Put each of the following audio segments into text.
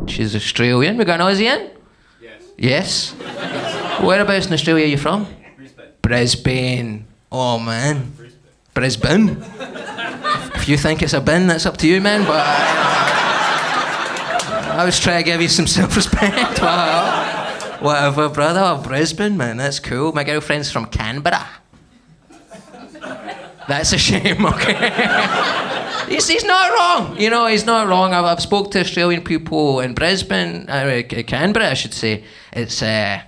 She's Australian. We got an Aussie in? Yes. Whereabouts in Australia are you from? Brisbane. Oh, man. Brisbane. If you think it's a bin, that's up to you, man, but I was trying to give you some self-respect. Wow. Whatever, brother. Oh, Brisbane, man, that's cool. My girlfriend's from Canberra. That's a shame, okay? He's not wrong. You know, he's not wrong. I've spoke to Australian people in Brisbane, Canberra, I should say. It's the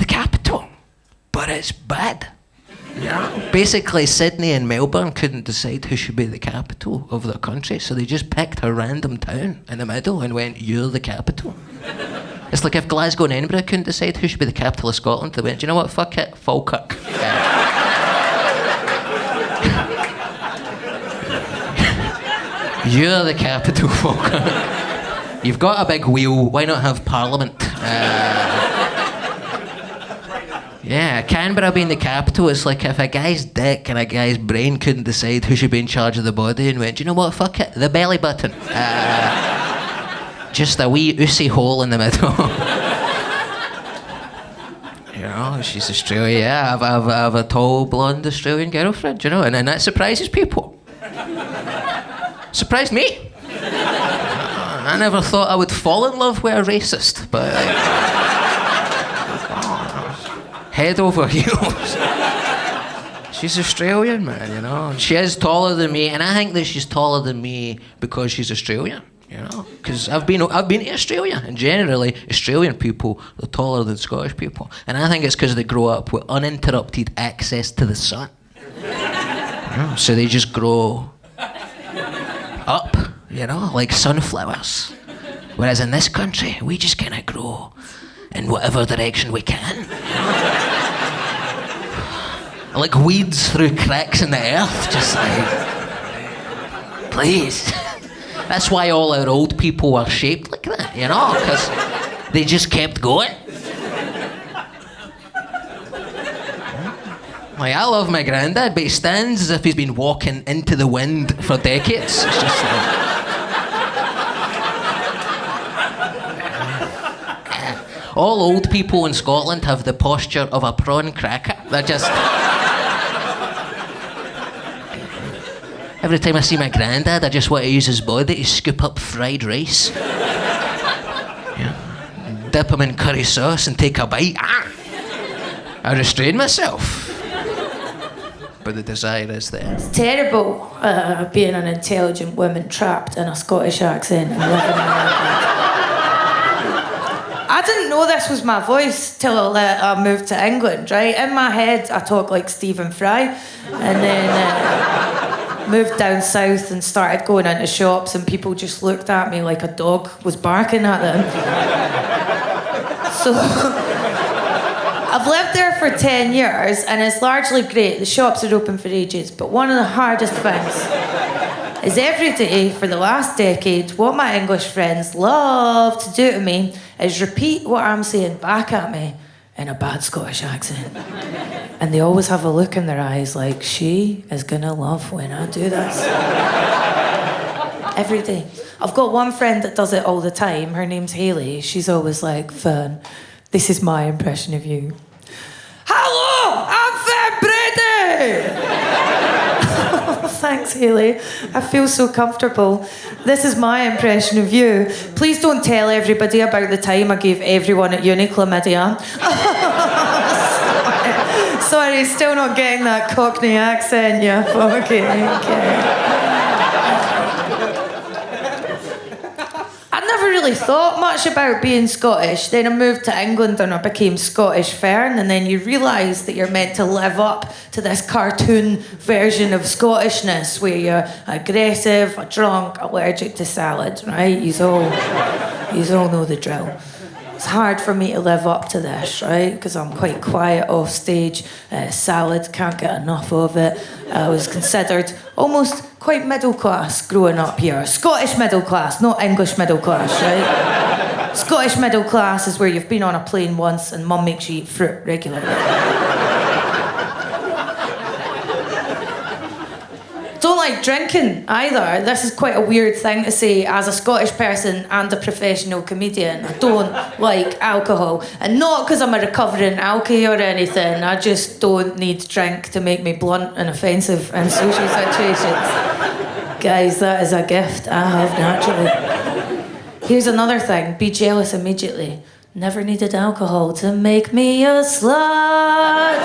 capital, but it's bad. Yeah. Basically, Sydney and Melbourne couldn't decide who should be the capital of their country, so they just picked a random town in the middle and went, "You're the capital." It's like if Glasgow and Edinburgh couldn't decide who should be the capital of Scotland, they went, "Do you know what? Fuck it, Falkirk." You're the capital, Falkirk. You've got a big wheel. Why not have Parliament? Yeah, Canberra being the capital, it's like if a guy's dick and a guy's brain couldn't decide who should be in charge of the body and went, "Do you know what? Fuck it, the belly button." Just a wee oozy hole in the middle. You know, she's Australian. Yeah, I have a tall, blonde Australian girlfriend, you know, and that surprises people. Surprised me. I never thought I would fall in love with a racist, but head over heels. She's Australian, man, you know. She is taller than me, and I think that she's taller than me because she's Australian, you know. Because I've been to Australia, and generally Australian people are taller than Scottish people, and I think it's because they grow up with uninterrupted access to the sun. You know? So they just grow up, you know, like sunflowers. Whereas in this country, we just kind of grow in whatever direction we can. You know? Like weeds through cracks in the earth, just like, please. That's why all our old people were shaped like that, you know, because they just kept going. Like, I love my granddad, but he stands as if he's been walking into the wind for decades. It's just like... All old people in Scotland have the posture of a prawn cracker. They're just... Every time I see my granddad, I just want to use his body to scoop up fried rice. Yeah. Dip him in curry sauce and take a bite. I restrain myself. But the desire is there. It's terrible being an intelligent woman trapped in a Scottish accent and living in America. I didn't know this was my voice till I moved to England, right? In my head, I talk like Stephen Fry, and then moved down south and started going into shops, and people just looked at me like a dog was barking at them. So I've lived there for 10 years, and it's largely great. The shops are open for ages, but one of the hardest things is every day for the last decade, what my English friends love to do to me is repeat what I'm saying back at me in a bad Scottish accent. And they always have a look in their eyes like, she is gonna love when I do this. Every day. I've got one friend that does it all the time. Her name's Hayley. She's always like, Fern, this is my impression of you. Hello, I'm Fern Brady! Thanks, Hayley. I feel so comfortable. This is my impression of you. Please don't tell everybody about the time I gave everyone at uni chlamydia. Sorry, still not getting that Cockney accent, yeah. Okay. I never really thought much about being Scottish. Then I moved to England and I became Scottish Fern, and then you realise that you're meant to live up to this cartoon version of Scottishness where you're aggressive, drunk, allergic to salad, right? Yous all know the drill. It's hard for me to live up to this, right? Because I'm quite quiet off stage. Salad, can't get enough of it. I was considered almost quite middle class growing up here. Scottish middle class, not English middle class, right? Scottish middle class is where you've been on a plane once and mum makes you eat fruit regularly. Don't like drinking either. This is quite a weird thing to say as a Scottish person and a professional comedian. I don't like alcohol. And not because I'm a recovering alkie or anything. I just don't need drink to make me blunt and offensive in social situations. Guys, that is a gift I have naturally. Here's another thing. Be jealous immediately. Never needed alcohol to make me a slut.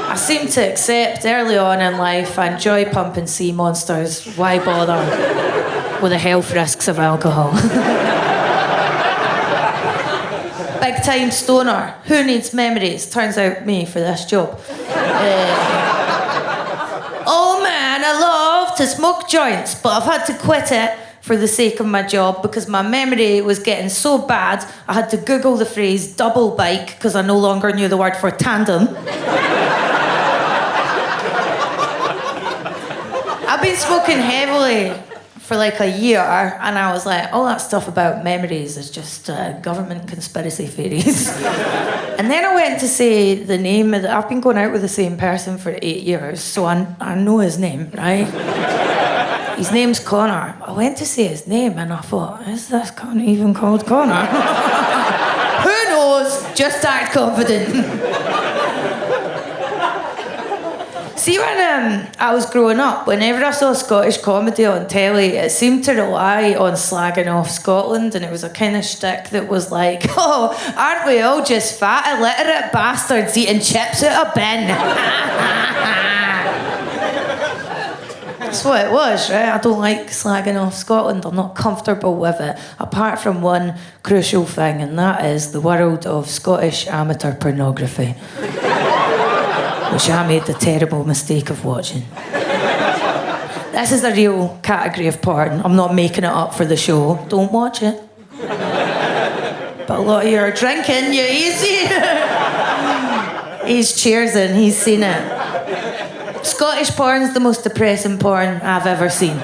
I seem to accept early on in life I enjoy pumping sea monsters. Why bother with the health risks of alcohol? Big time stoner. Who needs memories? Turns out me for this job. Oh man, I love to smoke joints, but I've had to quit it for the sake of my job because my memory was getting so bad I had to Google the phrase double bike because I no longer knew the word for tandem. I've been smoking heavily for like a year and I was like, all that stuff about memories is just government conspiracy theories. And then I went to say the name of I've been going out with the same person for 8 years, so I know his name, right? His name's Connor. I went to say his name and I thought, is this Connor even called Connor? Who knows? Just act confident. See, when I was growing up, whenever I saw Scottish comedy on telly, it seemed to rely on slagging off Scotland, and it was a kind of shtick that was like, oh, aren't we all just fat, illiterate bastards eating chips out of bin? That's what it was, right? I don't like slagging off Scotland. I'm not comfortable with it, apart from one crucial thing, and that is the world of Scottish amateur pornography. Which I made the terrible mistake of watching. This is a real category of porn. I'm not making it up for the show. Don't watch it. But a lot of you are drinking, you easy. He's cheersing, he's seen it. Scottish porn's the most depressing porn I've ever seen.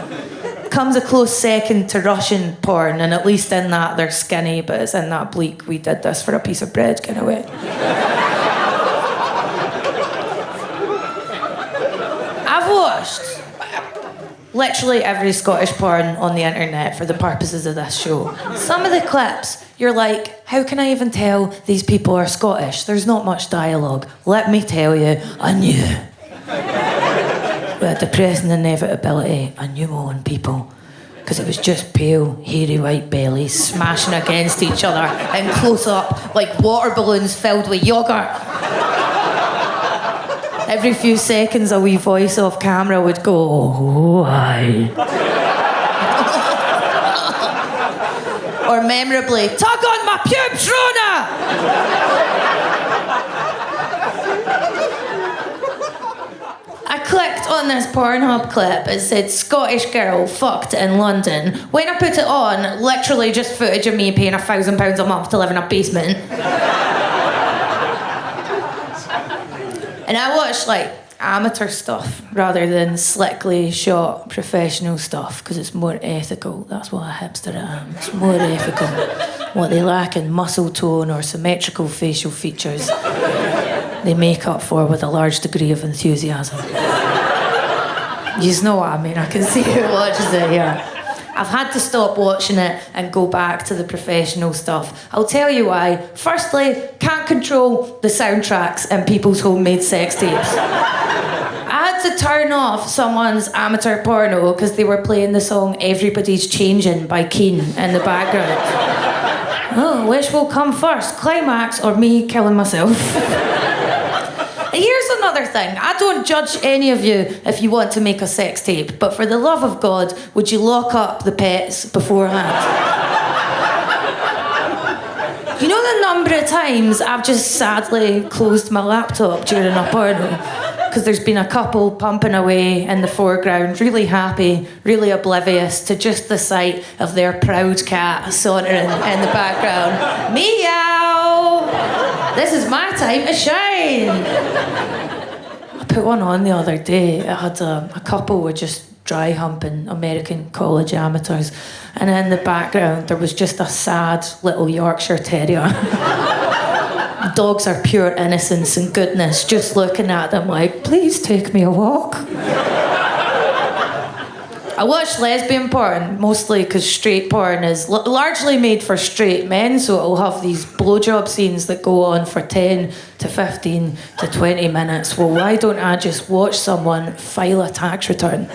Comes a close second to Russian porn, and at least in that they're skinny, but it's in that bleak, we did this for a piece of bread kind of way. I've watched literally every Scottish porn on the internet for the purposes of this show. Some of the clips, you're like, how can I even tell these people are Scottish? There's not much dialogue. Let me tell you, I knew. With a depressing inevitability, I knew my own people. Because it was just pale, hairy white bellies smashing against each other in close up like water balloons filled with yoghurt. Every few seconds, a wee voice off camera would go, oh, aye. Or memorably, tug on my pubes, Rona! I clicked on this Pornhub clip. It said, Scottish girl fucked in London. When I put it on, literally just footage of me paying £1,000 a month to live in a basement. And I watch like amateur stuff rather than slickly shot professional stuff because it's more ethical. That's what a hipster am. It's more ethical. What they lack in muscle tone or symmetrical facial features, they make up for with a large degree of enthusiasm. You know what I mean? I can see who watches it here. I've had to stop watching it and go back to the professional stuff. I'll tell you why. Firstly, can't control the soundtracks in people's homemade sex tapes. I had to turn off someone's amateur porno because they were playing the song Everybody's Changing by Keane in the background. Oh, which will come first, climax or me killing myself? Here's another thing. I don't judge any of you if you want to make a sex tape, but for the love of God, would you lock up the pets beforehand? You know the number of times I've just sadly closed my laptop during a porno? Because there's been a couple pumping away in the foreground, really happy, really oblivious to just the sight of their proud cat sauntering in the background. Meow! This is my time to shine! I put one on the other day. It had a couple were just dry humping American college amateurs, and in the background there was just a sad little Yorkshire terrier. Dogs are pure innocence and goodness, just looking at them like, please take me a walk. I watch lesbian porn, mostly because straight porn is largely made for straight men, so it'll have these blowjob scenes that go on for 10 to 15 to 20 minutes. Well, why don't I just watch someone file a tax return?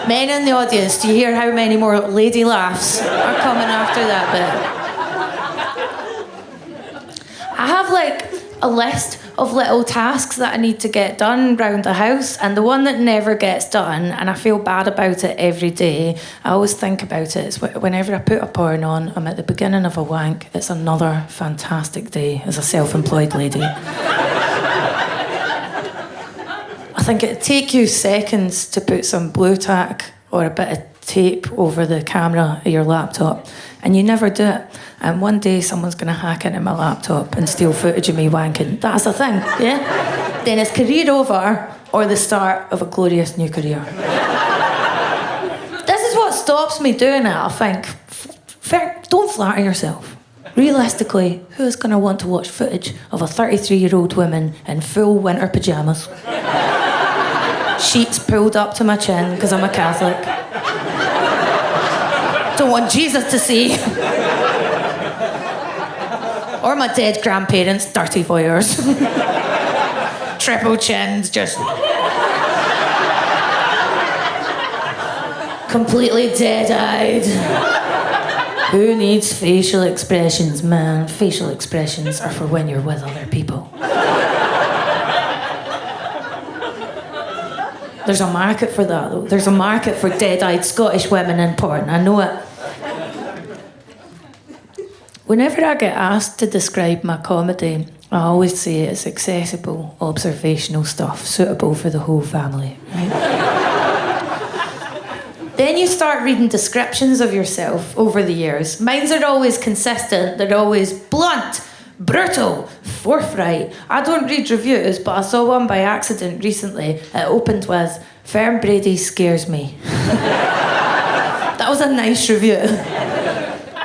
Men in the audience, do you hear how many more lady laughs are coming after that bit? I have like a list of little tasks that I need to get done round the house, and the one that never gets done, and I feel bad about it every day, I always think about it, is whenever I put a porn on, I'm at the beginning of a wank. It's another fantastic day as a self-employed lady. I think it'd take you seconds to put some blue tack or a bit of tape over the camera of your laptop, and you never do it. And one day someone's going to hack into my laptop and steal footage of me wanking. That's the thing, yeah? Then it's career over or the start of a glorious new career. This is what stops me doing it, I think. Don't flatter yourself. Realistically, who's going to want to watch footage of a 33-year-old woman in full winter pyjamas? Sheets pulled up to my chin because I'm a Catholic. Don't want Jesus to see. Or my dead grandparents, dirty voyeurs. Triple chins, just... completely dead-eyed. Who needs facial expressions, man? Facial expressions are for when you're with other people. There's a market for that, though. There's a market for dead-eyed Scottish women in porn. I know it. Whenever I get asked to describe my comedy, I always say it's accessible, observational stuff, suitable for the whole family, right? Then you start reading descriptions of yourself over the years. Mine's are always consistent. They're always blunt, brutal, forthright. I don't read reviews, but I saw one by accident recently. It opened with, Fern Brady scares me. That was a nice review.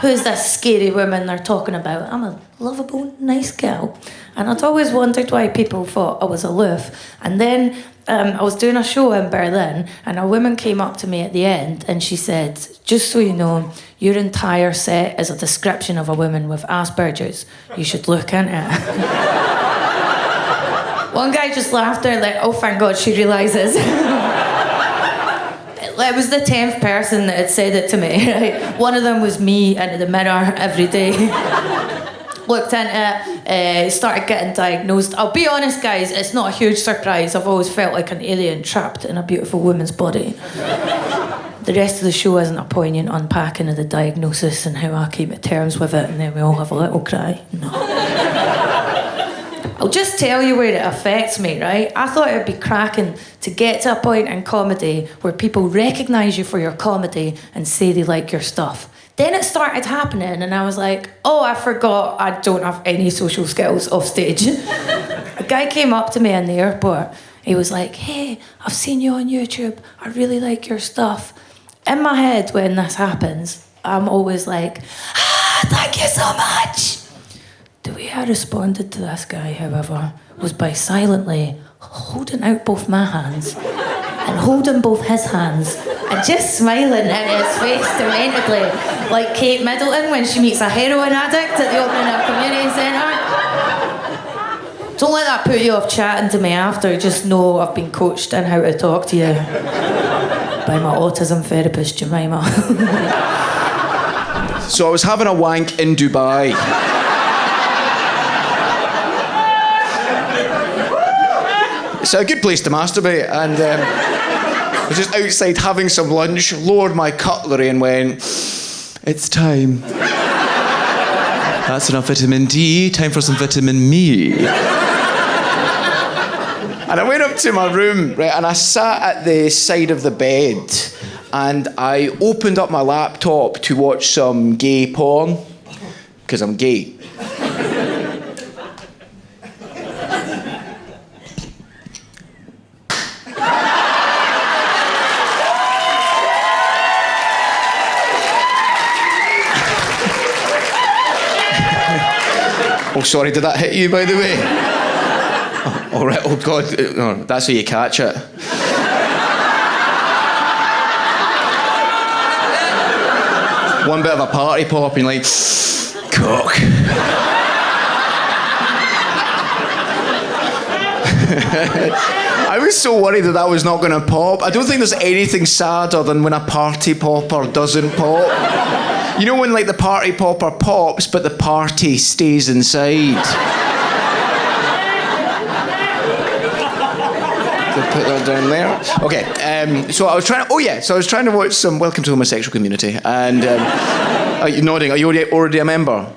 Who's this scary woman they're talking about? I'm a lovable, nice girl. And I'd always wondered why people thought I was aloof. And then I was doing a show in Berlin, and a woman came up to me at the end, and she said, just so you know, your entire set is a description of a woman with Asperger's. You should look into it. One guy just laughed there like, oh, thank God she realises. It was the 10th person that had said it to me, right? One of them was me into the mirror every day. Looked into it, started getting diagnosed. I'll be honest, guys, it's not a huge surprise. I've always felt like an alien trapped in a beautiful woman's body. The rest of the show isn't a poignant unpacking of the diagnosis and how I came to terms with it, and then we all have a little cry. No. I'll just tell you where it affects me, right? I thought it'd be cracking to get to a point in comedy where people recognise you for your comedy and say they like your stuff. Then it started happening, and I was like, oh, I forgot I don't have any social skills off stage. A guy came up to me in the airport. He was like, hey, I've seen you on YouTube. I really like your stuff. In my head, when this happens, I'm always like, thank you so much. The way I responded to this guy, however, was by silently holding out both my hands and holding both his hands and just smiling in his face dementedly, like Kate Middleton when she meets a heroin addict at the opening of a community centre. Don't let that put you off chatting to me after. Just know I've been coached in how to talk to you by my autism therapist, Jemima. So I was having a wank in Dubai. It's a good place to masturbate, and I was just outside having some lunch, lowered my cutlery and went, it's time. That's enough vitamin D, time for some vitamin me. And I went up to my room, right, and I sat at the side of the bed, and I opened up my laptop to watch some gay porn, because I'm gay. Oh, sorry, did that hit you, by the way? Oh, all right, oh, God. No, that's how you catch it. One bit of a party pop and you're like, cock. I was so worried that was not going to pop. I don't think there's anything sadder than when a party popper doesn't pop. You know when like the party popper pops, but the party stays inside. Put that down there. Okay. So I was trying. Oh yeah. So I was trying to watch some Welcome to the Homosexual Community, and are you nodding? Are you already a member?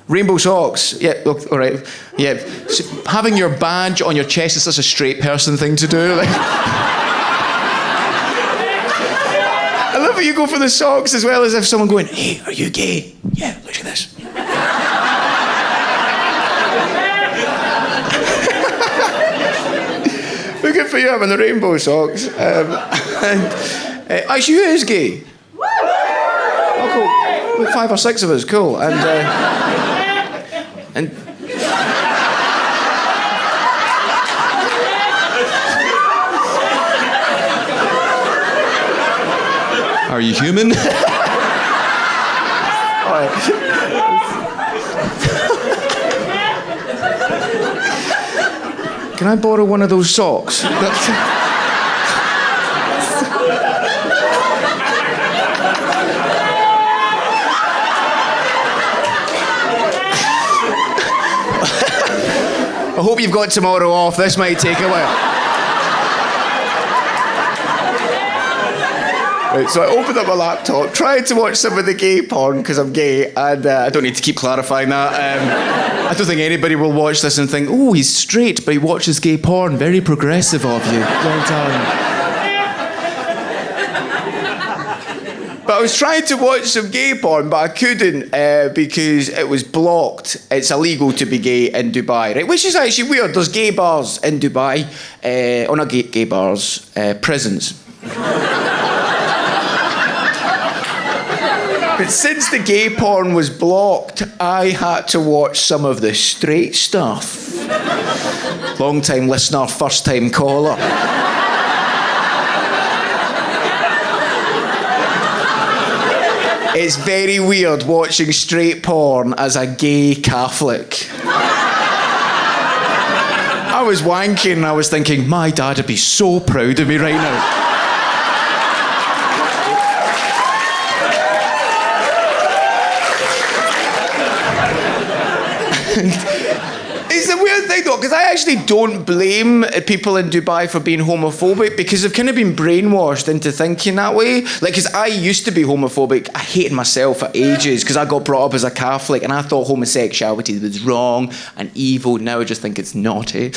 Rainbow socks. Yeah. Look, all right. Yeah. So having your badge on your chest is such a straight person thing to do. Like, I love how you go for the socks as well as if someone going, "Hey, are you gay?" Yeah. Look at this. Good for you having the rainbow socks. Actually, who is gay? Oh, cool. Like 5 or 6 of us, cool. And are you human? All right. Can I borrow one of those socks? I hope you've got tomorrow off. This might take a while. Right, so I opened up my laptop, tried to watch some of the gay porn because I'm gay, and I don't need to keep clarifying that. I don't think anybody will watch this and think, oh, he's straight, but he watches gay porn. Very progressive of you. Well done. But I was trying to watch some gay porn, but I couldn't because it was blocked. It's illegal to be gay in Dubai, right? Which is actually weird. There's gay bars in Dubai. Not gay bars, prisons. But since the gay porn was blocked, I had to watch some of the straight stuff. Long time listener, first time caller. It's very weird watching straight porn as a gay Catholic. I was wanking and I was thinking, my dad would be so proud of me right now. It's a weird thing though, because I actually don't blame people in Dubai for being homophobic because they've kind of been brainwashed into thinking that way. Like, because I used to be homophobic. I hated myself for ages because I got brought up as a Catholic and I thought homosexuality was wrong and evil. Now I just think it's naughty.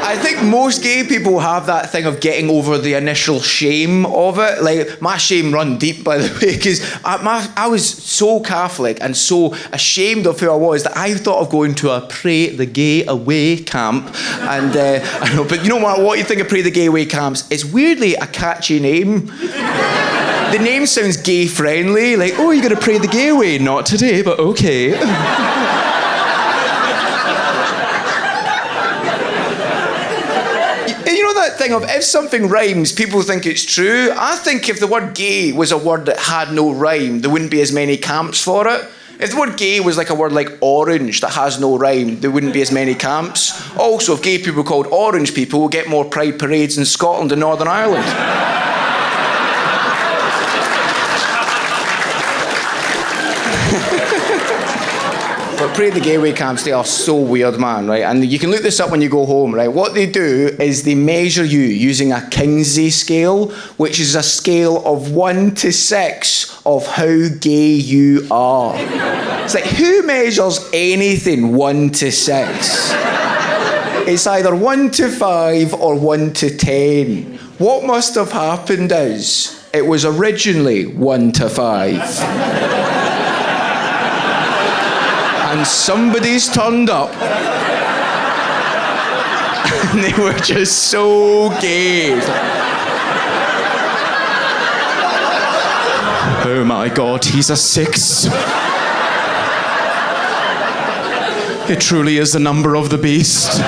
I think most gay people have that thing of getting over the initial shame of it. Like, my shame run deep, by the way, because I was so Catholic and so ashamed of who I was that I thought of going to a Pray the Gay Away camp. And I know, but you know what you think of Pray the Gay Away camps? It's weirdly a catchy name. The name sounds gay friendly. Like, oh, you're going to pray the gay away? Not today, but okay. Thing of if something rhymes, people think it's true. I think if the word gay was a word that had no rhyme, there wouldn't be as many camps for it. If the word gay was like a word like orange that has no rhyme, there wouldn't be as many camps. Also, if gay people were called orange people, we'll get more pride parades in Scotland and Northern Ireland. But Pray the Gay Away camps, they are so weird, man, right? And you can look this up when you go home, right? What they do is they measure you using a Kinsey scale, which is a scale of 1 to 6 of how gay you are. It's like, who measures anything 1 to 6? It's either 1 to 5 or 1 to 10. What must have happened is, it was originally 1 to 5. And somebody's turned up and they were just so gay. Oh my God, he's a 6. It truly is the number of the beast.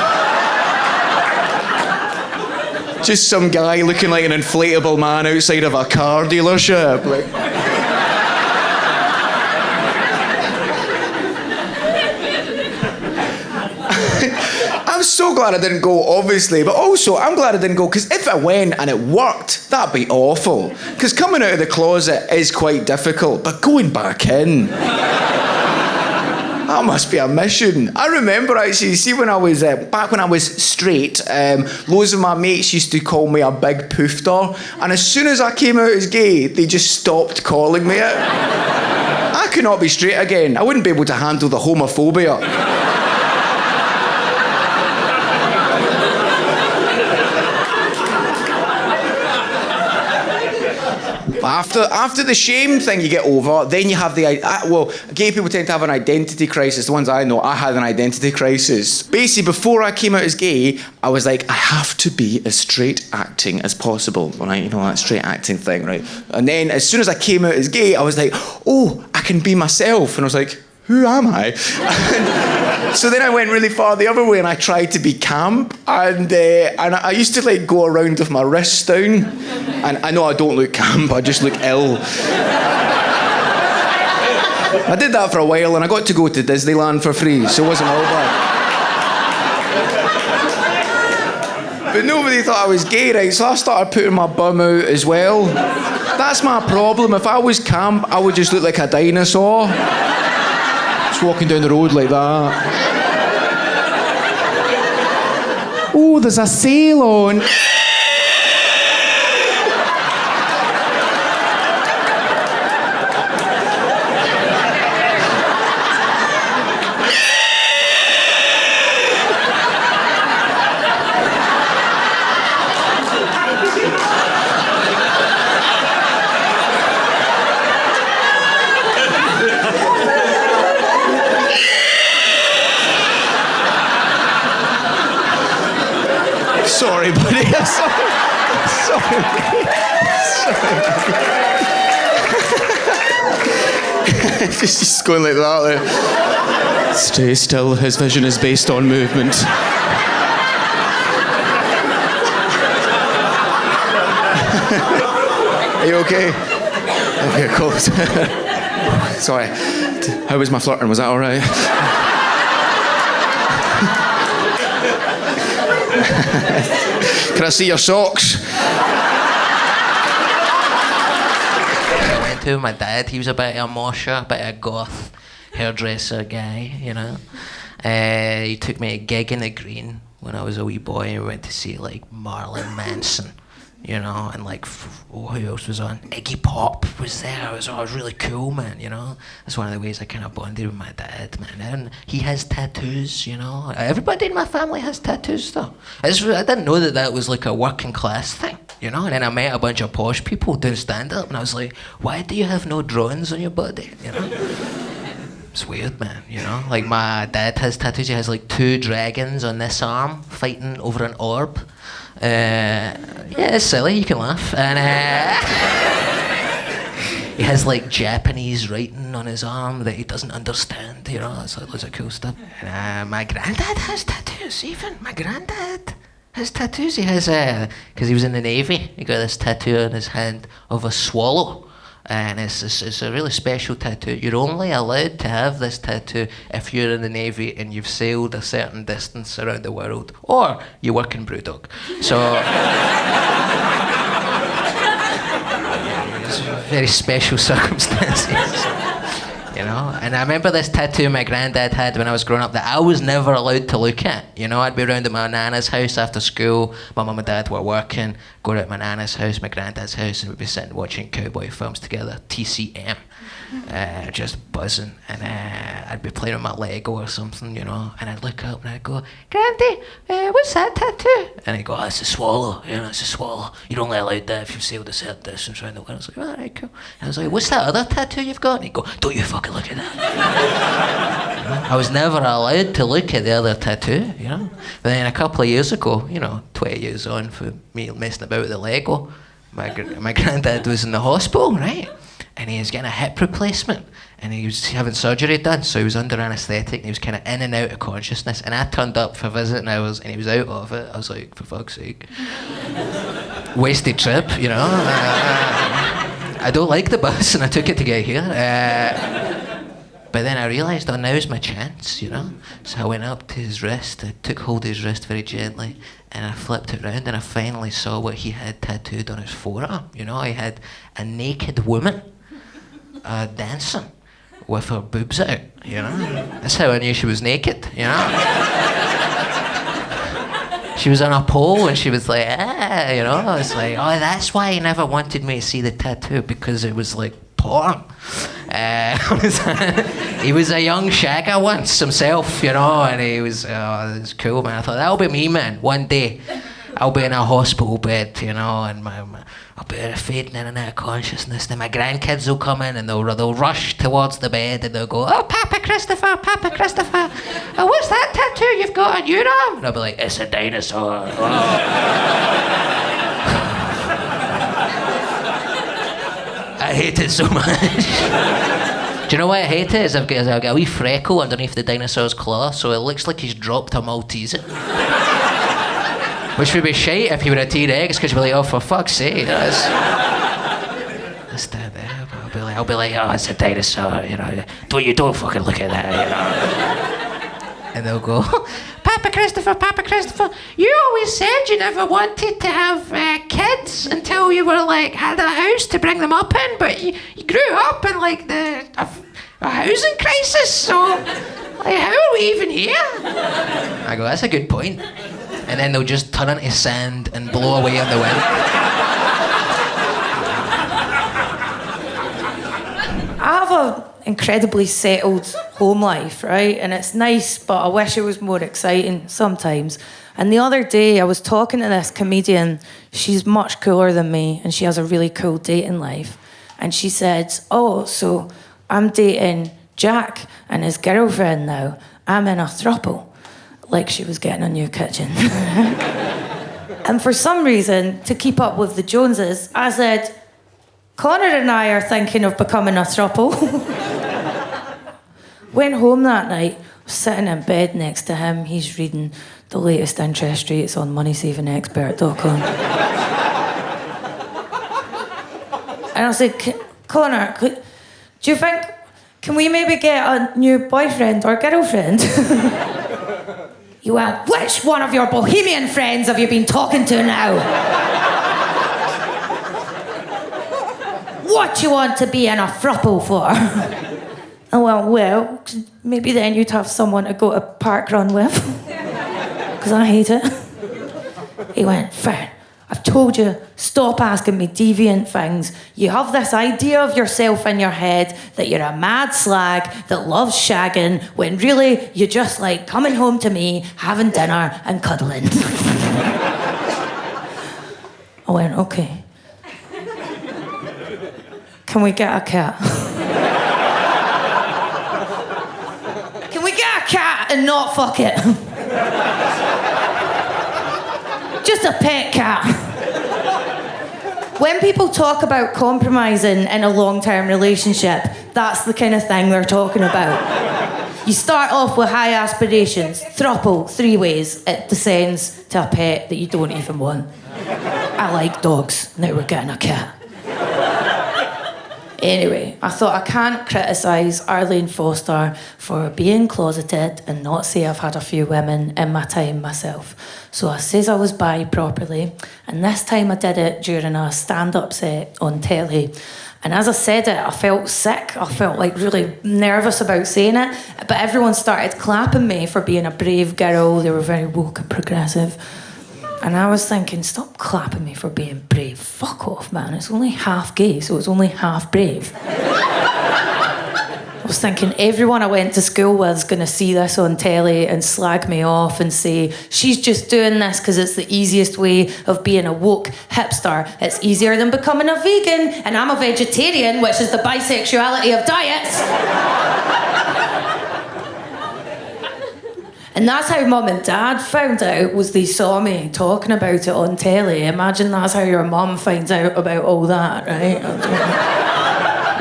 Just some guy looking like an inflatable man outside of a car dealership. Like. I'm so glad I didn't go, obviously, but also I'm glad I didn't go, because if I went and it worked, that'd be awful. Because coming out of the closet is quite difficult, but going back in, that must be a mission. I remember actually, see when I was, back when I was straight, loads of my mates used to call me a big poofter, and as soon as I came out as gay, they just stopped calling me it. I could not be straight again. I wouldn't be able to handle the homophobia. After the shame thing you get over, then you have the... gay people tend to have an identity crisis. The ones I know, I had an identity crisis. Basically, before I came out as gay, I was like, I have to be as straight acting as possible. Right? You know, that straight acting thing, right? And then as soon as I came out as gay, I was like, oh, I can be myself. And I was like, who am I? So then I went really far the other way and I tried to be camp, and I used to like go around with my wrists down, and I know I don't look camp, I just look ill. I did that for a while and I got to go to Disneyland for free, so it wasn't all bad. But nobody thought I was gay, right? So I started putting my bum out as well. That's my problem. If I was camp, I would just look like a dinosaur. Just walking down the road like that. Oh, there's a sail on. Sorry, buddy. Sorry. Just going like that there. Stay still. His vision is based on movement. Are you okay? Okay, cool. Sorry. How was my flirting? Was that all right? Can I see your socks? I went to my dad. He was a bit of a mosher, a bit of a goth hairdresser guy, you know. He took me a gig in the Green when I was a wee boy, and we went to see like Marilyn Manson, you know, and like, who else was on? Iggy Pop was there. It was really cool, man, you know. That's one of the ways I kind of bonded with my dad, man. And he has tattoos, you know. Everybody in my family has tattoos, though. I didn't know that was like a working class thing, you know. And then I met a bunch of posh people doing stand-up, and I was like, why do you have no drawings on your body, you know? It's weird, man, you know? Like, my dad has tattoos. He has like 2 dragons on this arm fighting over an orb. Yeah, it's silly, you can laugh. And he has like Japanese writing on his arm that he doesn't understand, you know, that's like loads of cool stuff. And my granddad has tattoos, even. My granddad has tattoos. He has, because he was in the Navy, he got this tattoo on his hand of a swallow. And it's a really special tattoo. You're only allowed to have this tattoo if you're in the Navy and you've sailed a certain distance around the world, or you work in Brewdog. So it's very special circumstances, you know. And I remember this tattoo my granddad had when I was growing up that I was never allowed to look at. You know, I'd be around at my nana's house after school. My mum and dad were working. Go to my nana's house, my granddad's house, and we'd be sitting watching cowboy films together, TCM, just buzzing. And I'd be playing with my Lego or something, you know, and I'd look up and I'd go, Grandy, what's that tattoo? And he'd go, oh, it's a swallow, you know, it's a swallow. You're only allowed that if you've sailed a certain distance around the world. I was like, all right, cool. And I was like, what's that other tattoo you've got? And he'd go, don't you fucking look at that. You know? I was never allowed to look at the other tattoo, you know. But then a couple of years ago, you know, 20 years on for me messing about with the Lego, my granddad was in the hospital, right? and he was getting a hip replacement, and he was having surgery done, so he was under anaesthetic, and he was kind of in and out of consciousness, and I turned up for visiting hours, and he was out of it. I was like, for fuck's sake. Wasted trip, you know. I don't like the bus, and I took it to get here. But then I realised, oh, now's my chance, you know. So I went up to his wrist, I took hold of his wrist very gently, and I flipped it round, and I finally saw what he had tattooed on his forearm. You know, he had a naked woman dancing with her boobs out, you know. That's how I knew she was naked, you know. She was on a pole, and she was like, you know. It's like, oh, that's why he never wanted me to see the tattoo, because it was like porn. He was a young shagger once himself, you know, and it was cool, man. I thought, that'll be me, man. One day, I'll be in a hospital bed, you know, and I'll be fading in and out of consciousness. Then my grandkids will come in and they'll rush towards the bed and they'll go, oh, Papa Christopher, oh, what's that tattoo you've got on your arm? And I'll be like, it's a dinosaur. I hate it so much. Do you know why I hate it? Is I've got a wee freckle underneath the dinosaur's claw, so it looks like he's dropped a Maltese. Which would be shite if he were a T-Rex, because you'd be like, oh, for fuck's sake, that's that there. But I'll be like, oh, it's a dinosaur, you know. Don't fucking look at that, you know. And they'll go, Papa Christopher, you always said you never wanted to have kids until you were like had a house to bring them up in, but you grew up in like a housing crisis, so like how are we even here? I go, that's a good point. And then they'll just turn into sand and blow away in the wind. I have an incredibly settled home life, right? And it's nice, but I wish it was more exciting sometimes. And the other day, I was talking to this comedian. She's much cooler than me, and she has a really cool dating life. And she said, oh, so I'm dating Jack and his girlfriend now. I'm in a throuple. Like she was getting a new kitchen. And for some reason, to keep up with the Joneses, I said, Connor and I are thinking of becoming a throuple. Went home that night, was sitting in bed next to him. He's reading the latest interest rates on moneysavingexpert.com. And I said, Connor, do you think, can we maybe get a new boyfriend or girlfriend? He went, which one of your bohemian friends have you been talking to now? What do you want to be in a throuple for? I went, well, maybe then you'd have someone to go to parkrun with. Because I hate it. He went, Fern, I've told you, stop asking me deviant things. You have this idea of yourself in your head that you're a mad slag that loves shagging, when really you just like coming home to me, having dinner and cuddling. I went, okay. Can we get a cat? Can we get a cat and not fuck it? Just a pet cat. When people talk about compromising in a long-term relationship, that's the kind of thing they're talking about. You start off with high aspirations, throuple, 3 ways. It descends to a pet that you don't even want. I like dogs, now we're getting a cat. Anyway, I thought I can't criticise Arlene Foster for being closeted and not say I've had a few women in my time myself. So I says I was bi properly, and this time I did it during a stand-up set on telly. And as I said it, I felt sick. I felt like really nervous about saying it, but everyone started clapping me for being a brave girl. They were very woke and progressive. And I was thinking, stop clapping me for being brave. Fuck off, man. It's only half gay, so it's only half brave. I was thinking everyone I went to school with is going to see this on telly and slag me off and say, she's just doing this because it's the easiest way of being a woke hipster. It's easier than becoming a vegan, and I'm a vegetarian, which is the bisexuality of diets. And that's how Mum and Dad found out, was they saw me talking about it on telly. Imagine that's how your mum finds out about all that, right?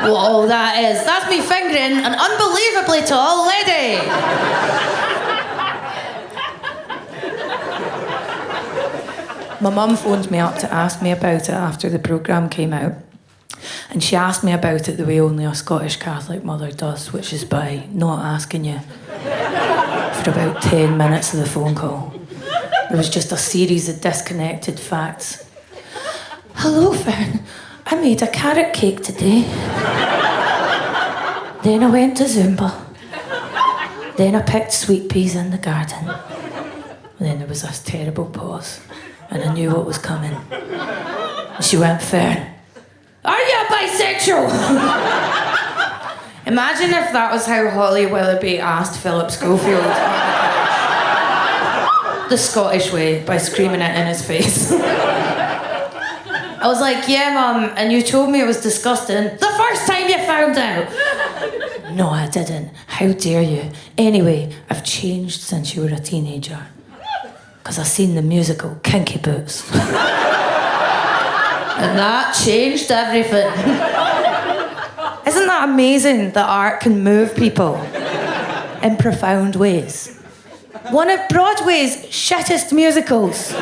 Whoa, that's me fingering an unbelievably tall lady. My mum phoned me up to ask me about it after the programme came out. And she asked me about it the way only a Scottish Catholic mother does, which is by not asking you for about 10 minutes of the phone call. There was just a series of disconnected facts. Hello, Fern. I made a carrot cake today. Then I went to Zumba. Then I picked sweet peas in the garden. And then there was this terrible pause, and I knew what was coming. And she went, Fern, are you bisexual? Imagine if that was how Holly Willoughby asked Philip Schofield. The Scottish way, by screaming it in his face. I was like, yeah, Mum, and you told me it was disgusting the first time you found out. No, I didn't. How dare you? Anyway, I've changed since you were a teenager. Because I've seen the musical Kinky Boots. And that changed everything. Isn't that amazing that art can move people in profound ways? One of Broadway's shittest musicals,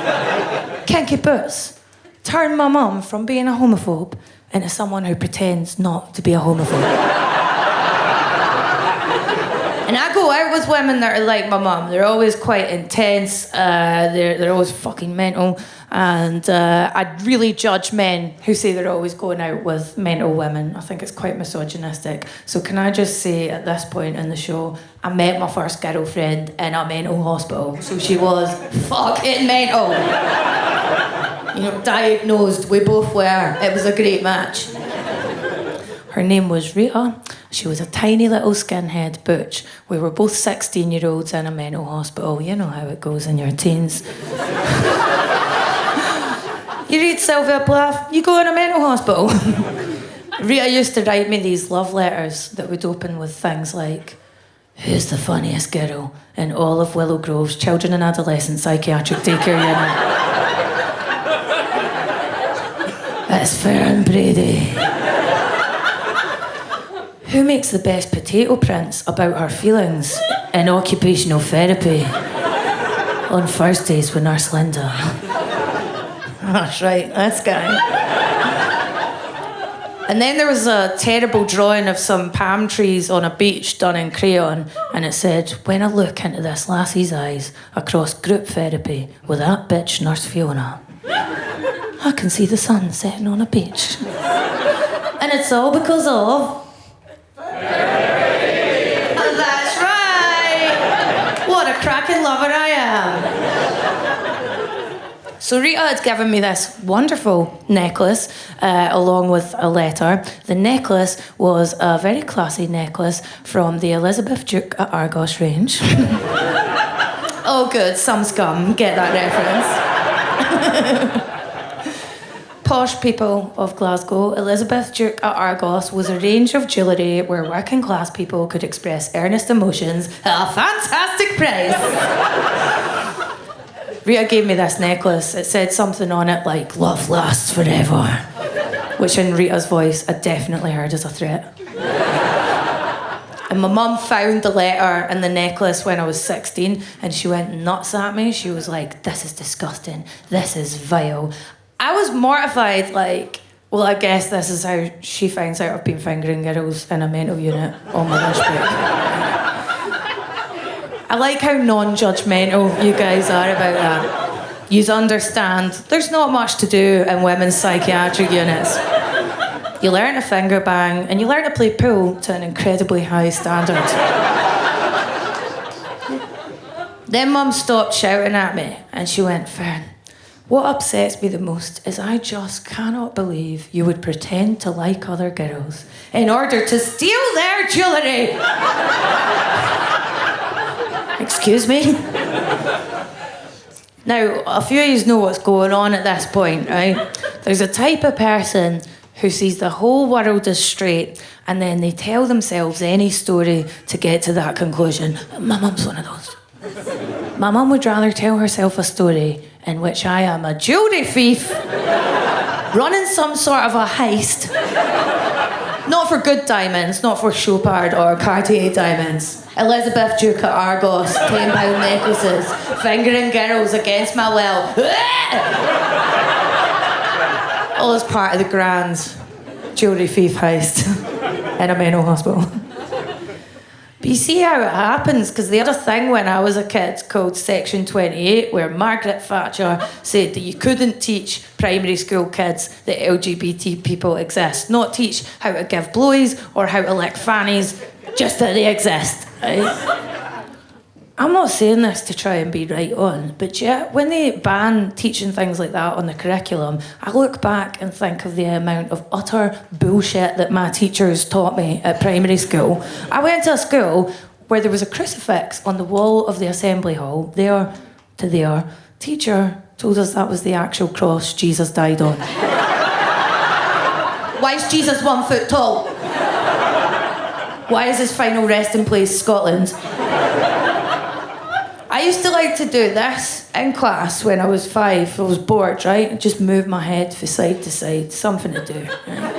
Kinky Boots, turned my mum from being a homophobe into someone who pretends not to be a homophobe. And I go out with women that are like my mum. They're always quite intense. They're always fucking mental. And I really judge men who say they're always going out with mental women. I think it's quite misogynistic. So can I just say at this point in the show, I met my first girlfriend in a mental hospital. So she was fucking mental. You know, diagnosed. We both were. It was a great match. Her name was Rita. She was a tiny little skinhead butch. We were both 16-year-olds in a mental hospital. You know how it goes in your teens. You read Sylvia Plath, you go in a mental hospital. Rita used to write me these love letters that would open with things like, who's the funniest girl in all of Willow Grove's children and adolescent psychiatric daycare unit? It's Fern Brady. Who makes the best potato prints about her feelings in occupational therapy on Thursdays with Nurse Linda? That's right, this guy. And then there was a terrible drawing of some palm trees on a beach done in crayon, and it said, when I look into this lassie's eyes across group therapy with that bitch Nurse Fiona, I can see the sun setting on a beach. And it's all because of... That's right! What a cracking lover I am. So Rita had given me this wonderful necklace along with a letter. The necklace was a very classy necklace from the Elizabeth Duke at Argos range. Oh good, some scum get that reference. Posh people of Glasgow, Elizabeth Duke at Argos was a range of jewellery where working class people could express earnest emotions at a fantastic price. Rita gave me this necklace. It said something on it like, love lasts forever, which in Rita's voice I definitely heard as a threat. And my mum found the letter and the necklace when I was 16 and she went nuts at me. She was like, this is disgusting, this is vile. I was mortified, like, well, I guess this is how she finds out I've been fingering girls in a mental unit on my lunch break. I like how non-judgmental you guys are about that. You understand there's not much to do in women's psychiatric units. You learn to finger bang and you learn to play pool to an incredibly high standard. Then Mum stopped shouting at me and she went, Fern, what upsets me the most is I just cannot believe you would pretend to like other girls in order to steal their jewellery. Excuse me? Now, a few of you know what's going on at this point, right? There's a type of person who sees the whole world as straight and then they tell themselves any story to get to that conclusion. My mum's one of those. My mum would rather tell herself a story in which I am a jewellery thief running some sort of a heist Not for good diamonds, not for Chopard or Cartier diamonds. Elizabeth Duke at Argos, £10 necklaces, fingering girls against my will. All as part of the grand jewellery thief heist in a mental hospital. But you see how it happens, because they had a thing when I was a kid called Section 28, where Margaret Thatcher said that you couldn't teach primary school kids that LGBT people exist. Not teach how to give blowies or how to lick fannies, just that they exist, right? I'm not saying this to try and be right on, but yet when they ban teaching things like that on the curriculum, I look back and think of the amount of utter bullshit that my teachers taught me at primary school. I went to a school where there was a crucifix on the wall of the assembly hall, there to there. Teacher told us that was the actual cross Jesus died on. Why is Jesus 1 foot tall? Why is his final resting place Scotland? I used to like to do this in class when I was 5. I was bored, right? Just move my head from side to side, something to do. Right?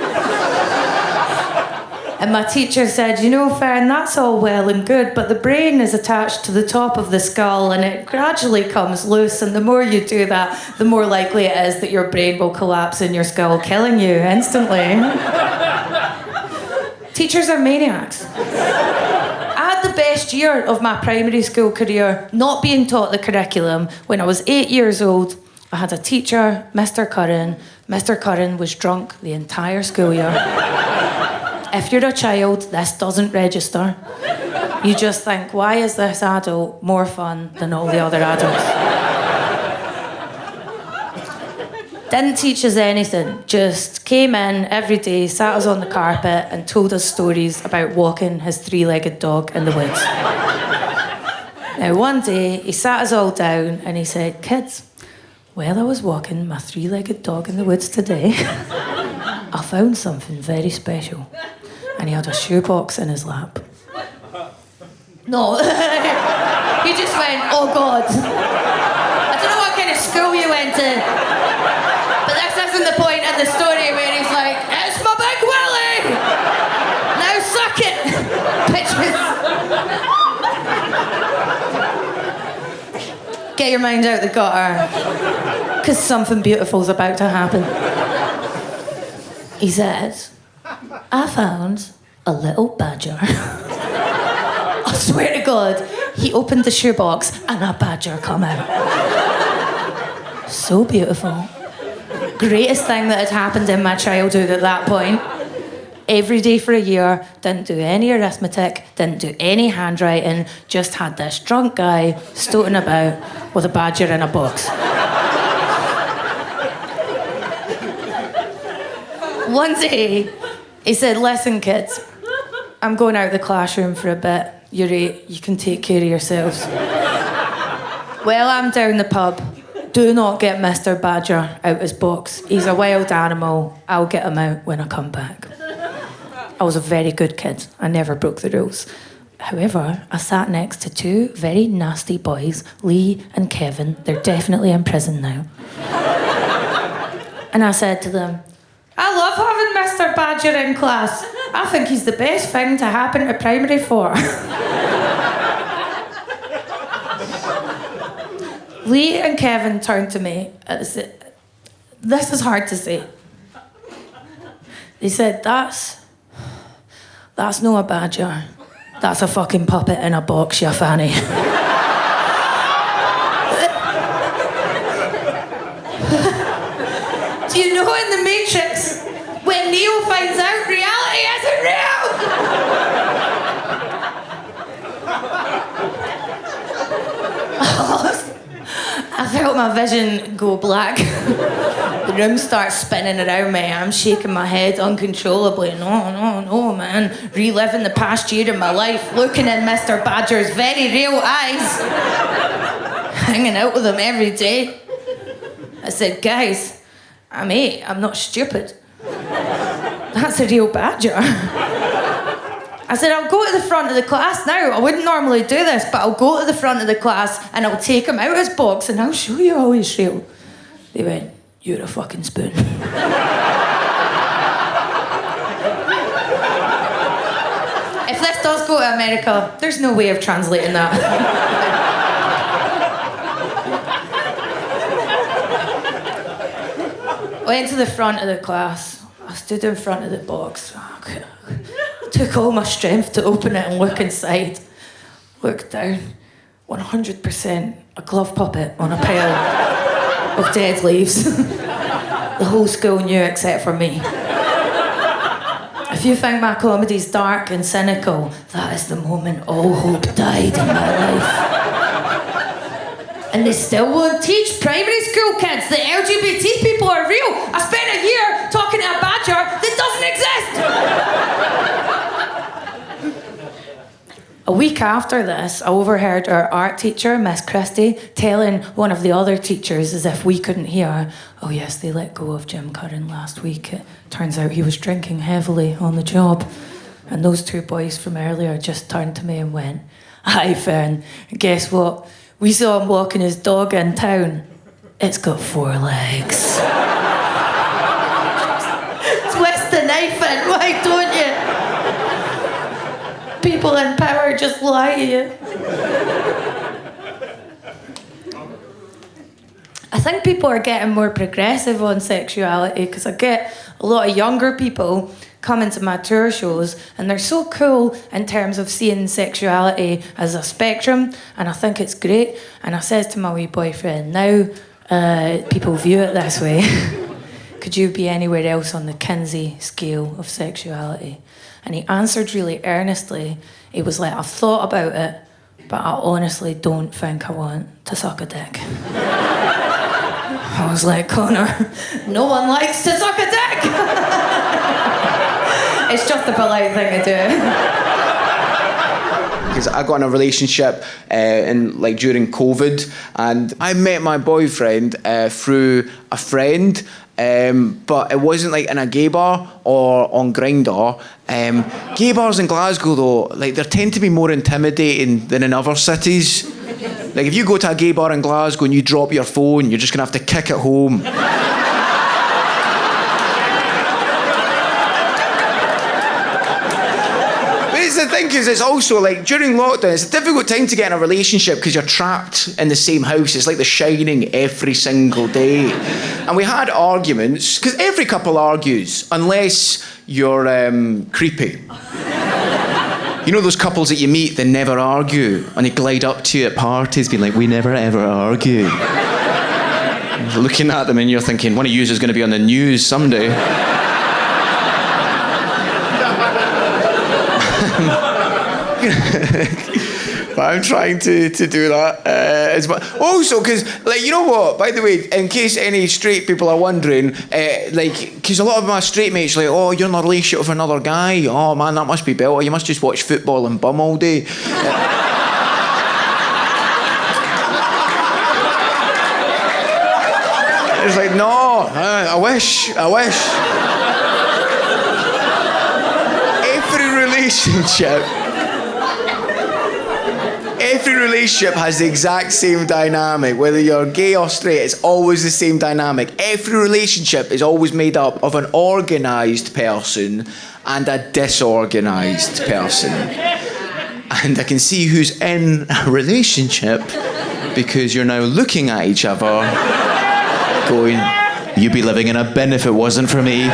And my teacher said, you know, Fern, that's all well and good, but the brain is attached to the top of the skull and it gradually comes loose, and the more you do that, the more likely it is that your brain will collapse in your skull, killing you instantly. Teachers are maniacs. I had the best year of my primary school career not being taught the curriculum. When I was 8 years old, I had a teacher, Mr. Curran. Mr. Curran was drunk the entire school year. If you're a child, this doesn't register. You just think, why is this adult more fun than all the other adults? Didn't teach us anything, just came in every day, sat us on the carpet and told us stories about walking his 3-legged dog in the woods. Now one day, he sat us all down and he said, kids, while I was walking my 3-legged dog in the woods today, I found something very special. And he had a shoebox in his lap. No, he just went, oh God. I don't know what kind of school you went to. But this isn't the point in the story where he's like, it's my big willy! Now suck it! Bitches. Get your mind out the gutter. Because something beautiful's about to happen. He said, I found a little badger. I swear to God, he opened the shoebox and a badger come out. So beautiful. Greatest thing that had happened in my childhood at that point. Every day for a year, didn't do any arithmetic, didn't do any handwriting, just had this drunk guy stoating about with a badger in a box. One day, he said, listen kids, I'm going out of the classroom for a bit. You're 8, you can take care of yourselves. Well, I'm down the pub. Do not get Mr. Badger out his box. He's a wild animal. I'll get him out when I come back. I was a very good kid. I never broke the rules. However, I sat next to 2 very nasty boys, Lee and Kevin. They're definitely in prison now. And I said to them, I love having Mr. Badger in class. I think he's the best thing to happen to primary 4. Lee and Kevin turned to me and said, this is hard to say. They said, that's not a badger. That's a fucking puppet in a box, you fanny. Do you know in The Matrix, when Neo finds out reality isn't real? I felt my vision go black. The room starts spinning around me. I'm shaking my head uncontrollably. No, man. Reliving the past year of my life, looking in Mr. Badger's very real eyes. Hanging out with him every day. I said, guys, I'm 8. I'm not stupid. That's a real badger. I said, I'll go to the front of the class now. I wouldn't normally do this, but I'll go to the front of the class and I'll take him out of his box and I'll show you how he's real. They went, you're a fucking spoon. go to America. There's no way of translating that. Went to the front of the class. I stood in front of the box. Took all my strength to open it and look inside. Looked down. 100% a glove puppet on a pile of dead leaves. The whole school knew except for me. If you think my comedy's dark and cynical, that is the moment all hope died in my life. And they still won't teach primary school kids that LGBT people are real. I spent a year talking to a badger that doesn't exist. A week after this, I overheard our art teacher, Miss Christie, telling one of the other teachers, as if we couldn't hear, oh yes, they let go of Jim Curran last week. It turns out he was drinking heavily on the job. And those two boys from earlier just turned to me and went, "Hi, Fern, guess what? We saw him walking his dog in town. It's got 4 legs." Twist the knife in, why don't you? People in power just lie to you. I think people are getting more progressive on sexuality because I get a lot of younger people coming to my tour shows and they're so cool in terms of seeing sexuality as a spectrum, and I think it's great. And I says to my wee boyfriend, now people view it this way. Could you be anywhere else on the Kinsey scale of sexuality? And he answered really earnestly. He was like, I've thought about it, but I honestly don't think I want to suck a dick. I was like, Connor, no one likes to suck a dick. It's just a polite thing to do. Because I got in a relationship during COVID, and I met my boyfriend through a friend. But it wasn't like in a gay bar or on Grindr. Gay bars in Glasgow, though, they tend to be more intimidating than in other cities. Like, if you go to a gay bar in Glasgow and you drop your phone, you're just gonna have to kick it home. The thing is, it's also during lockdown, it's a difficult time to get in a relationship because you're trapped in the same house. It's like The Shining every single day. And we had arguments, because every couple argues, unless you're creepy. You know those couples that you meet, they never argue, and they glide up to you at parties being like, we never ever argue. Looking at them and you're thinking, one of you is going to be on the news someday. But I'm trying to do that as well. Also, because, you know what? By the way, in case any straight people are wondering, because a lot of my straight mates are like, oh, you're in a relationship with another guy. Oh, man, that must be better. You must just watch football and bum all day. It's like, no, I wish. Every relationship has the exact same dynamic. Whether you're gay or straight, it's always the same dynamic. Every relationship is always made up of an organised person and a disorganised person. And I can see who's in a relationship because you're now looking at each other going, you'd be living in a bin if it wasn't for me.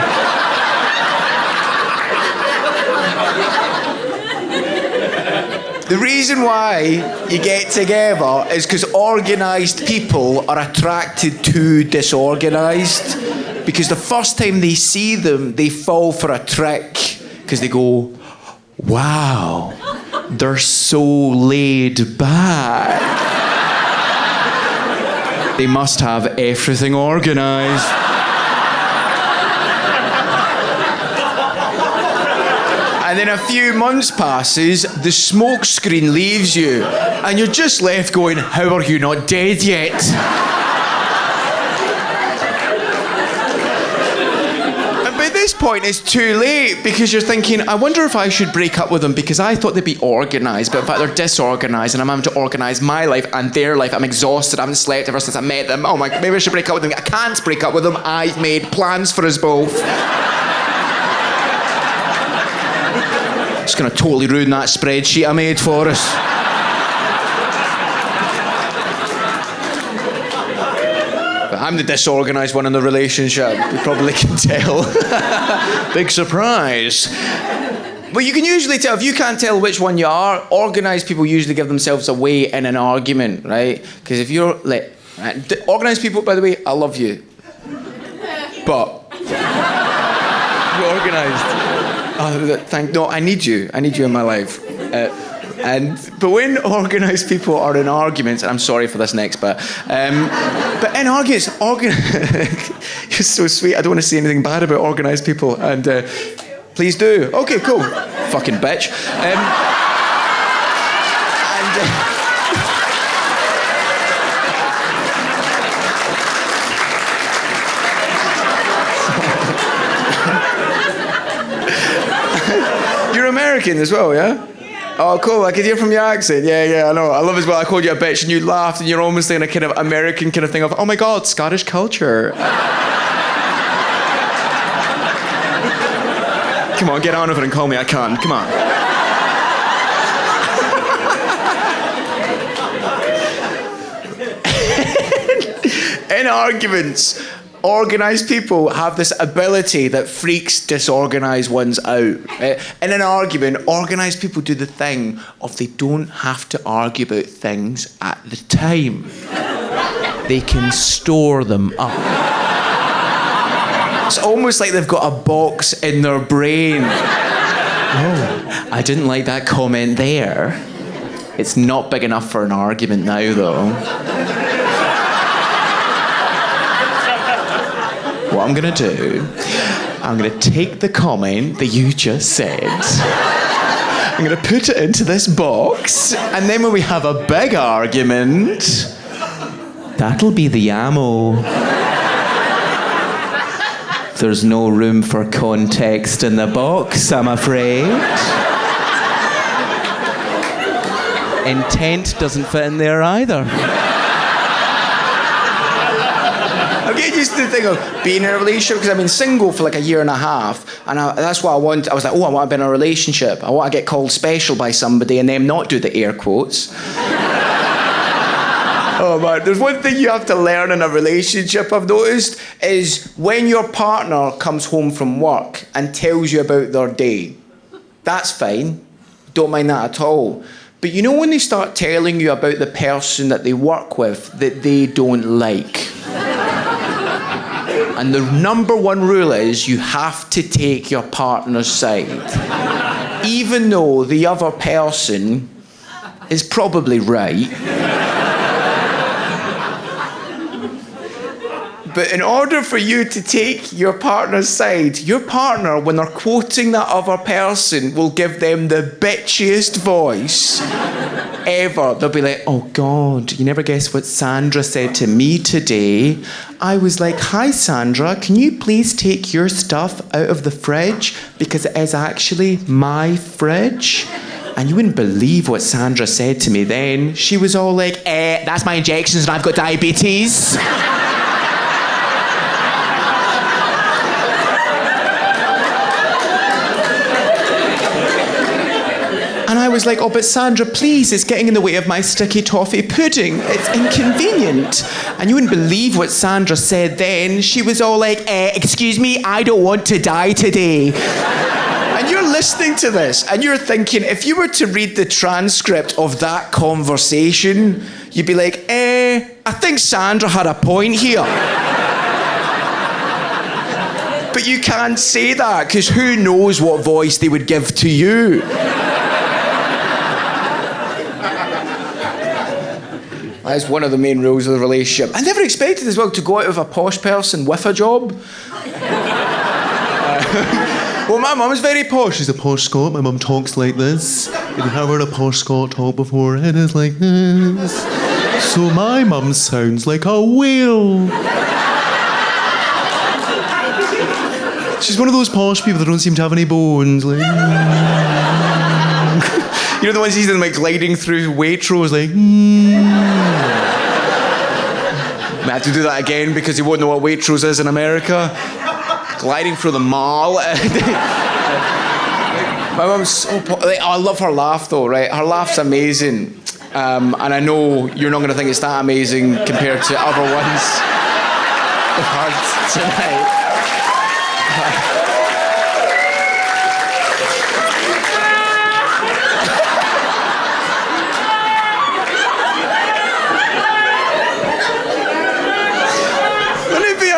The reason why you get together is because organised people are attracted to disorganised. Because the first time they see them, they fall for a trick. Because they go, wow, they're so laid back. They must have everything organised. And then a few months passes, the smoke screen leaves you, and you're just left going, how are you not dead yet? And by this point, it's too late, because you're thinking, I wonder if I should break up with them, because I thought they'd be organised, but in fact they're disorganised, and I'm having to organise my life and their life. I'm exhausted, I haven't slept ever since I met them. Oh my, maybe I should break up with them. I can't break up with them, I've made plans for us both. It's going to totally ruin that spreadsheet I made for us. But I'm the disorganised one in the relationship. You probably can tell. Big surprise. But you can usually tell, if you can't tell which one you are, organised people usually give themselves away in an argument, right? Because if you're like, organised people, by the way, I love you. But you're organised. No, I need you. I need you in my life. But when organised people are in arguments, and I'm sorry for this next bit, but in arguments, you're so sweet. I don't want to say anything bad about organised people, and please do. Okay, cool. Fucking bitch. You're American as well, yeah? Oh, cool. I could hear from your accent. Yeah, I know. I love as well. I called you a bitch and you laughed and you're almost in a kind of American kind of thing of, oh my God, Scottish culture. Come on, get on with it and call me a cunt. Come on. In arguments, organised people have this ability that freaks disorganised ones out. In an argument, organised people do the thing of they don't have to argue about things at the time. They can store them up. It's almost like they've got a box in their brain. Oh, I didn't like that comment there. It's not big enough for an argument now, though. What I'm going to do, I'm going to take the comment that you just said, I'm going to put it into this box, and then when we have a big argument, that'll be the ammo. There's no room for context in the box, I'm afraid. Intent doesn't fit in there either. I'm getting used to the thing of being in a relationship because I've been single for like a year and a half, and that's what I want. I was like, I want to be in a relationship. I want to get called special by somebody and them not do the air quotes. Oh man, there's one thing you have to learn in a relationship, I've noticed, is when your partner comes home from work and tells you about their day. That's fine. Don't mind that at all. But you know when they start telling you about the person that they work with that they don't like? And the number one rule is you have to take your partner's side. Even though the other person is probably right. But in order for you to take your partner's side, your partner, when they're quoting that other person, will give them the bitchiest voice ever. They'll be like, oh God, you never guess what Sandra said to me today. I was like, hi Sandra, can you please take your stuff out of the fridge? Because it is actually my fridge. And you wouldn't believe what Sandra said to me then. She was all like, that's my injections and I've got diabetes. And I was like, oh, but Sandra, please, it's getting in the way of my sticky toffee pudding. It's inconvenient. And you wouldn't believe what Sandra said then. She was all like, excuse me, I don't want to die today. And you're listening to this, and you're thinking, if you were to read the transcript of that conversation, you'd be like, I think Sandra had a point here. But you can't say that, because who knows what voice they would give to you. That's one of the main rules of the relationship. I never expected as well to go out with a posh person with a job. Well, my mum's very posh. She's a posh Scot. My mum talks like this. If you have heard a posh Scot talk before, it is like this. So my mum sounds like a whale. She's one of those posh people that don't seem to have any bones. Like, you know the ones you see them like gliding through Waitrose, like. I have to do that again because you won't know what Waitrose is in America. Gliding through the mall. My My mum's so... I love her laugh, though, right? Her laugh's amazing. And I know you're not going to think it's that amazing compared to other ones we've heard tonight.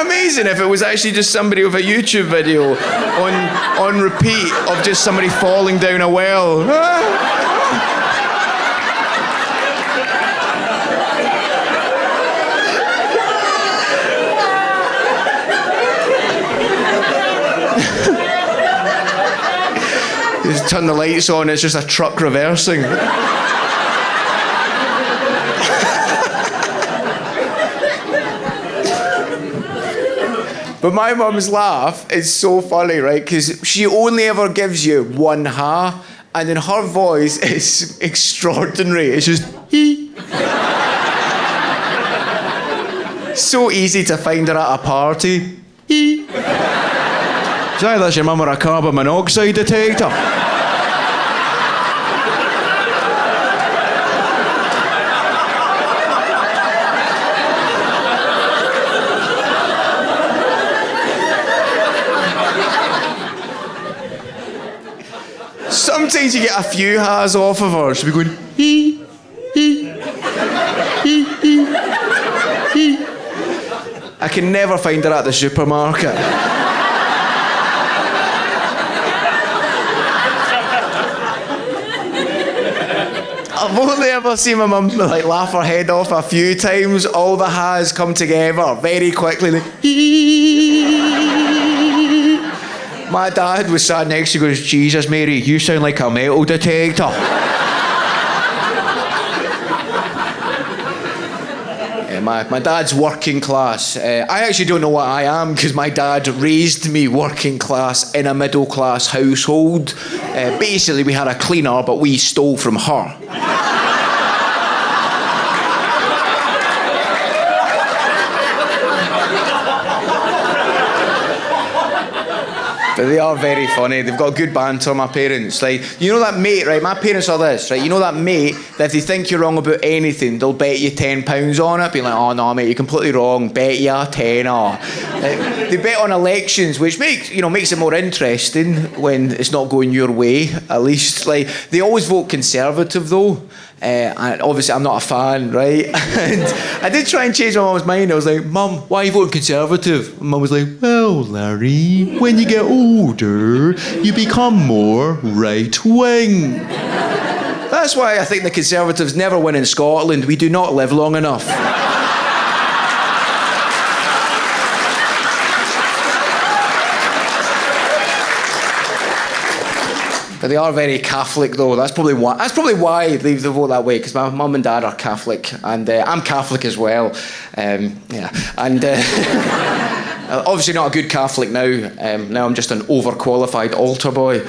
Amazing if it was actually just somebody with a YouTube video on repeat of just somebody falling down a well. Just turn the lights on, it's just a truck reversing. But my mum's laugh is so funny, right? Because she only ever gives you one ha, and then her voice is extraordinary. It's just hee. So easy to find her at a party. Hee. Say that's your mum or a carbon monoxide detector. Sometimes you get a few ha's off of her. She'll be going, hee, hee, hee, hee, hee. I can never find her at the supermarket. I've only ever seen my mum laugh her head off a few times. All the ha's come together very quickly. Like, my dad was sat next to me and goes, Jesus, Mary, you sound like a metal detector. My dad's working class. I actually don't know what I am because my dad raised me working class in a middle class household. Basically, we had a cleaner, but we stole from her. But they are very funny. They've got good banter, my parents. Like, you know that mate, right? My parents are this, right? You know that mate that if they think you're wrong about anything, they'll bet you £10 on it. Be like, oh no, mate, you're completely wrong. Bet you a tenner. They bet on elections, which makes it more interesting when it's not going your way. At least, like, they always vote Conservative though. And obviously I'm not a fan, right? And I did try and change my mum's mind. I was like, Mum, why are you voting Conservative? And Mum was like, well, Larry, when you get older, you become more right-wing. That's why I think the Conservatives never win in Scotland. We do not live long enough. But they are very Catholic, though. That's probably why they vote that way. Because my mum and dad are Catholic, and I'm Catholic as well. And obviously not a good Catholic now. Now I'm just an overqualified altar boy.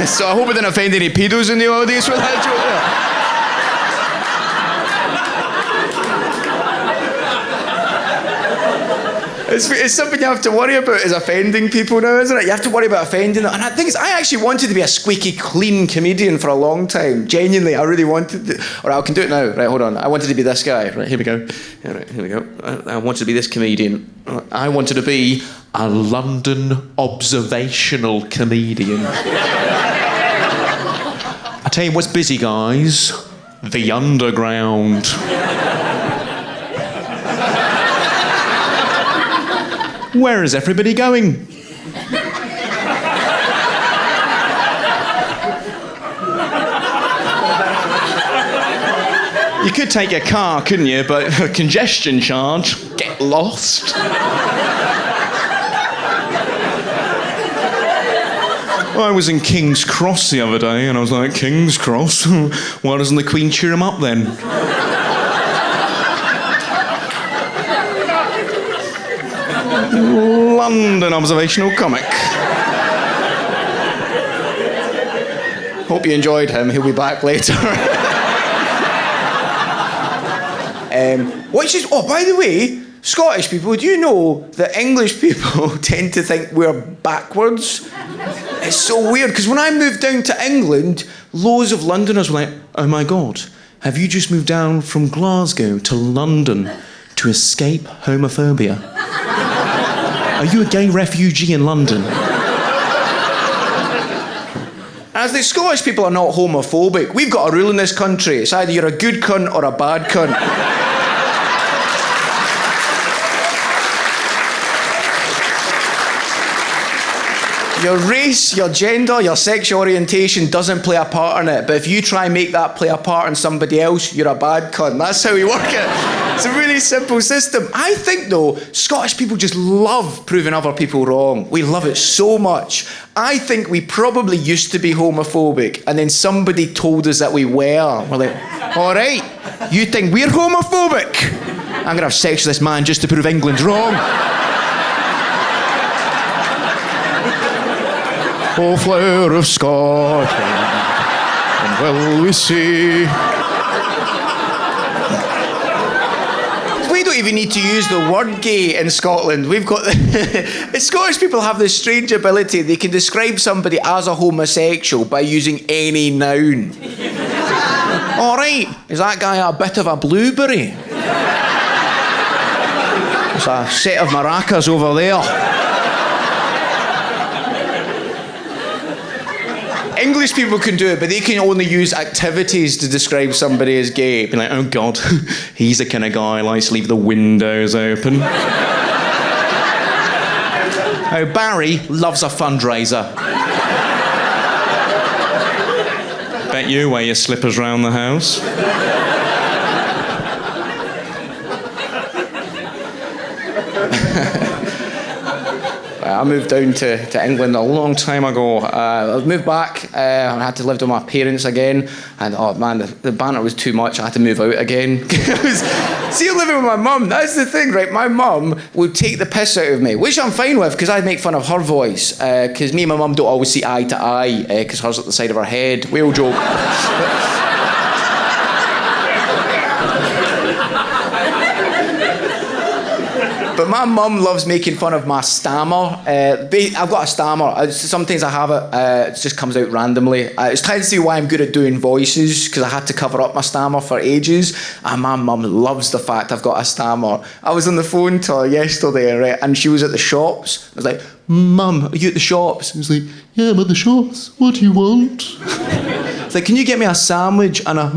So I hope I didn't offend any pedos in the audience with that joke there. It's something you have to worry about is offending people now, isn't it? You have to worry about offending them. And the thing is, I actually wanted to be a squeaky clean comedian for a long time. Genuinely, I really wanted to. All right, I can do it now. Right, hold on. I wanted to be this guy. Right, here we go. All right, here we go. I wanted to be this comedian. I wanted to be a London observational comedian. I tell you what's busy, guys. The underground. Where is everybody going? You could take a car, couldn't you? But a congestion charge, get lost. I was in King's Cross the other day and I was like, King's Cross? Why doesn't the Queen cheer him up then? London observational comic. Hope you enjoyed him. He'll be back later. By the way, Scottish people, do you know that English people tend to think we're backwards? It's so weird, because when I moved down to England, loads of Londoners were like, oh my God, have you just moved down from Glasgow to London to escape homophobia? Are you a gay refugee in London? As the Scottish people are not homophobic, we've got a rule in this country. It's either you're a good cunt or a bad cunt. Your race, your gender, your sexual orientation doesn't play a part in it. But if you try and make that play a part in somebody else, you're a bad cunt. That's how we work it. It's a really simple system. I think, though, Scottish people just love proving other people wrong. We love it so much. I think we probably used to be homophobic, and then somebody told us that we were. We're like, all right, you think we're homophobic? I'm going to have sex with this man just to prove England's wrong. Oh, flower of Scotland, and will we see? We don't even need to use the word gay in Scotland. We've got the Scottish people have this strange ability. They can describe somebody as a homosexual by using any noun. All right, is that guy a bit of a blueberry? There's a set of maracas over there. English people can do it, but they can only use activities to describe somebody as gay. Be like, oh God, he's the kind of guy who likes to leave the windows open. Oh, Barry loves a fundraiser. Bet you wear your slippers round the house. I moved down to England a long time ago. I moved back and I had to live with my parents again. And oh man, the banter was too much. I had to move out again. See, living with my mum, that's the thing, right? My mum would take the piss out of me, which I'm fine with because I'd make fun of her voice. Because me and my mum don't always see eye to eye because hers at the side of her head. Whale joke. But my mum loves making fun of my stammer. I've got a stammer. Sometimes I have it. It just comes out randomly. It's trying to see why I'm good at doing voices, because I had to cover up my stammer for ages. And my mum loves the fact I've got a stammer. I was on the phone to her yesterday, right, and she was at the shops. I was like, Mum, are you at the shops? I was like, yeah, I'm at the shops. What do you want? It's like, can you get me a sandwich and a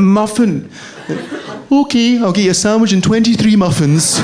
muffin? Okay, I'll get you a sandwich and 23 muffins.